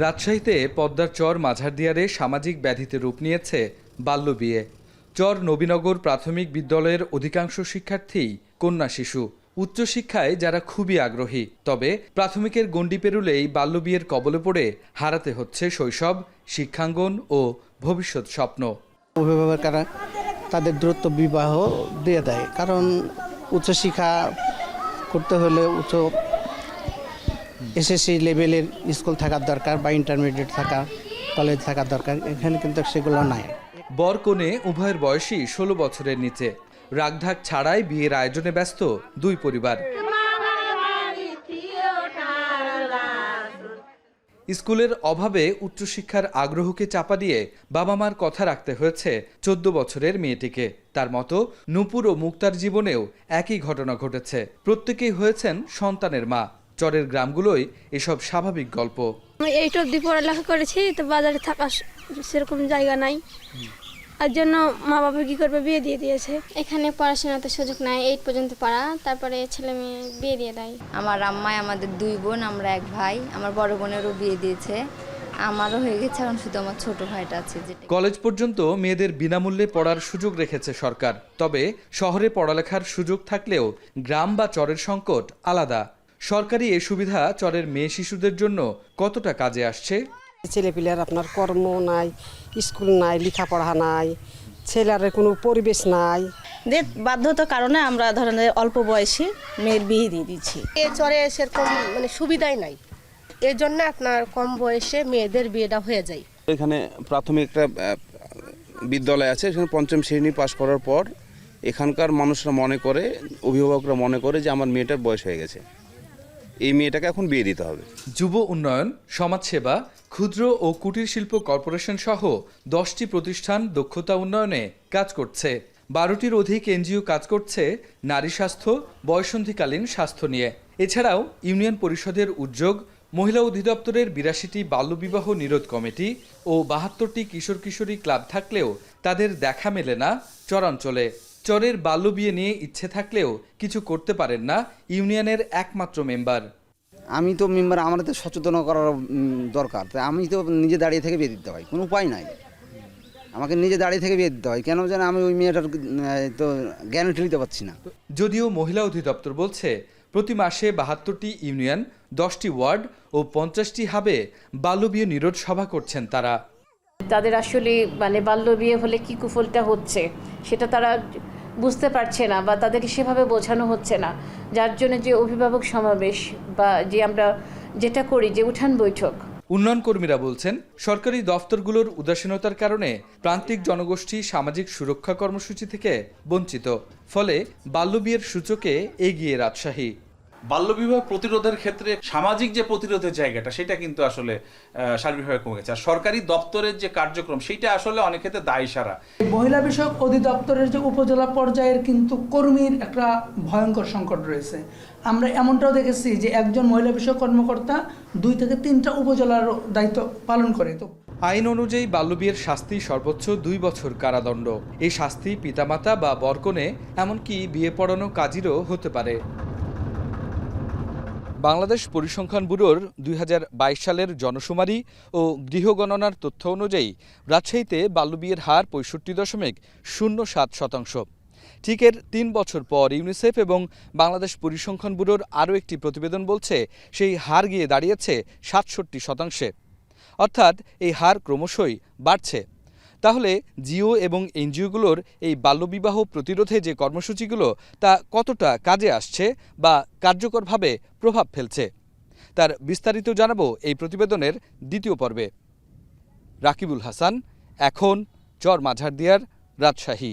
রাজশাহীতে পদ্মার চর মাঝারদিয়ারে সামাজিক ব্যাধিতে রূপ নিয়েছে বাল্যবিয়ে। চর নবীনগর প্রাথমিক বিদ্যালয়ের অধিকাংশ শিক্ষার্থীই কন্যা শিশু। উচ্চশিক্ষায় যারা খুবই আগ্রহী, তবে প্রাথমিকের গণ্ডি পেরুলেই বাল্যবিয়ের কবলে পড়ে হারাতে হচ্ছে শৈশব, শিক্ষাঙ্গন ও ভবিষ্যৎ স্বপ্ন। অভিভাবকেরা তাদের দ্রুত বিবাহ দিয়ে দেয়, কারণ উচ্চশিক্ষা করতে হলে উচ্চ এসএসসি লেভেলের স্কুল থাকার দরকার বা ইন্টারমিডিয়েট থাকা, কলেজ থাকার দরকার। এখানে কিন্তু সেগুলো নাই। বর কনে উভয়ের বয়সই ১৬ বছরের নিচে। রাগঢাক ছাড়াই বিয়ের আয়োজনে ব্যস্ত দুই পরিবার। স্কুলের অভাবে উচ্চশিক্ষার আগ্রহকে চাপা দিয়ে বাবা মার কথা রাখতে হয়েছে ১৪ বছরের মেয়েটিকে। তার মতো নূপুর ও মুক্তার জীবনেও একই ঘটনা ঘটেছে। প্রত্যেকেই হয়েছেন সন্তানের মা। চরের গ্রামগুলোই এসব স্বাভাবিক গল্প। এইটা অবধি পড়ালেখা করেছি, তো বাজারে থাকা সেরকম জায়গা নাই, আর জন্য মা বাবা কি করবে, বিয়ে দিয়ে দিয়েছে। এখানে পড়াশোনাতে সুযোগ নাই, 8 পর্যন্ত পড়া, তারপরে ছেলে মেয়ে বিয়ে দিয়ে দেয়। আমার আম্মাই আমাদের 2 বোন, আমরা 1 ভাই। আমার বড় বোনেরও বিয়ে দিয়েছে, আমারও হয়ে গেছে, এখন শুধু আমার ছোট ভাইটা আছে। কলেজ পর্যন্ত মেয়েদের বিনামূল্যে পড়ার সুযোগ রেখেছে সরকার। তবে শহরে পড়ালেখার সুযোগ থাকলেও গ্রাম বা চরের সংকট আলাদা। সরকারি এই সুবিধা চরের মেয়ে শিশুদের জন্য কতটা কাজে আসছে? ছেলেপিলের আপনার কর্ম নাই, স্কুল নাই, লেখাপড়া নাই, ছেলের কোনো পরিবেশ নাই। বাধ্যতার কারণে আমরা ধরেন অল্প বয়সে মেয়ের বিয়ে দিয়ে দিচ্ছি। এই চরে সেরকম সুবিধাই নাই, এর জন্য আপনার কম বয়সে মেয়েদের বিয়েটা হয়ে যায়। এখানে প্রাথমিক একটা বিদ্যালয় আছে, সেখানে ৫ম শ্রেণী পাশ করার পর এখানকার মানুষরা মনে করে, অভিভাবকরা মনে করে যে আমার মেয়েটার বয়স হয়ে গেছে, এই মেয়েটাকে এখন বিয়ে দিতে হবে। যুব উন্নয়ন, সমাজসেবা, ক্ষুদ্র ও কুটির শিল্প কর্পোরেশন সহ 10টি প্রতিষ্ঠান দক্ষতা উন্নয়নে কাজ করছে। 12টির অধিক এনজিও কাজ করছে নারী স্বাস্থ্য, বয়ঃসন্ধিকালীন স্বাস্থ্য নিয়ে। এছাড়াও ইউনিয়ন পরিষদের উদ্যোগ, মহিলা অধিদপ্তরের 82টি বাল্যবিবাহ নিরোধ কমিটি ও 72টি কিশোর কিশোরী ক্লাব থাকলেও তাদের দেখা মেলে না চরাঞ্চলে। চরের বাল্যবিয়ে নিয়ে ইচ্ছে থাকলেও কিছু করতে পারেন না ইউনিয়নের একমাত্র মেম্বার। আমি তো মেম্বার, আমার তো সচেতন করার দরকার। তাই আমি তো নিজে দাঁড়িয়ে থেকে বিয়ে দিতে হয়, কোনো উপায় নাই। আমাকে নিজে দাঁড়িয়ে থেকে বিয়ে দিতে হয়, কেন যেন আমি ওই মেয়েটার তো গ্যারান্টি নিতে পারছি না। যদিও মহিলা অধিদপ্তর বলছে প্রতি মাসে 72টি ইউনিয়ন, 10টি ওয়ার্ড ও 50টি হাবে বাল্যবিয়ে নিরোধ সভা করছেন তারা। তাদের আসলে বাল্যবিয়ে হলে কি কুফলটা হচ্ছে সেটা তারা বুঝতে পারছে না, বা তাদেরকে সেভাবে বোঝানো হচ্ছে না, যার জন্য যে অভিভাবক সমাবেশ বা যে আমরা যেটা করি যে উঠান বৈঠক। উন্নয়ন কর্মীরা বলছেন সরকারি দফতরগুলোর উদাসীনতার কারণে প্রান্তিক জনগোষ্ঠী সামাজিক সুরক্ষা কর্মসূচি থেকে বঞ্চিত। ফলে বাল্যবিয়ের সূচকে এগিয়ে রাজশাহী। বাল্যবিবাহ প্রতিরোধের ক্ষেত্রে সামাজিক যে প্রতিরোধের জায়গাটা, সেটা কিন্তু আসলে সার্বিকভাবে কমে গেছে। আর সরকারি দপ্তরের যে কার্যক্রম, সেটা আসলে অনেক ক্ষেত্রে দায়সারা। মহিলা বিষয়ক অধিদপ্তরের যে উপজেলা পর্যায়ের কিন্তু কর্মীর একটা ভয়ঙ্কর সংকট রয়েছে। আমরা এমনটাও দেখেছি যে একজন মহিলা বিষয়ক কর্মকর্তা 2 থেকে 3টা উপজেলার দায়িত্ব পালন করে। তো আইন অনুযায়ী বাল্যবিয়ের শাস্তি সর্বোচ্চ 2 বছর কারাদণ্ড। এই শাস্তি পিতামাতা বা বরকনে, এমনকি বিয়ে পড়ানো কাজীরও হতে পারে। বাংলাদেশ পরিসংখ্যান ব্যুরোর 2022 সালের জনশুমারি ও গৃহগণনার তথ্য অনুযায়ী রাজশাহীতে বাল্যবিয়ের হার 65.07%। ঠিক এর 3 বছর পর ইউনিসেফ এবং বাংলাদেশ পরিসংখ্যান ব্যুরোর আরও একটি প্রতিবেদন বলছে সেই হার গিয়ে দাঁড়িয়েছে 67%। অর্থাৎ এই হার ক্রমশই বাড়ছে। তাহলে জিও এবং এনজিওগুলোর এই বাল্যবিবাহ প্রতিরোধে যে কর্মসূচিগুলো, তা কতটা কাজে আসছে বা কার্যকরভাবে প্রভাব ফেলছে, তার বিস্তারিত জানাবো এই প্রতিবেদনের দ্বিতীয় পর্বে। রাকিবুল হাসান, এখন চর মাঝারদিয়ার, রাজশাহী।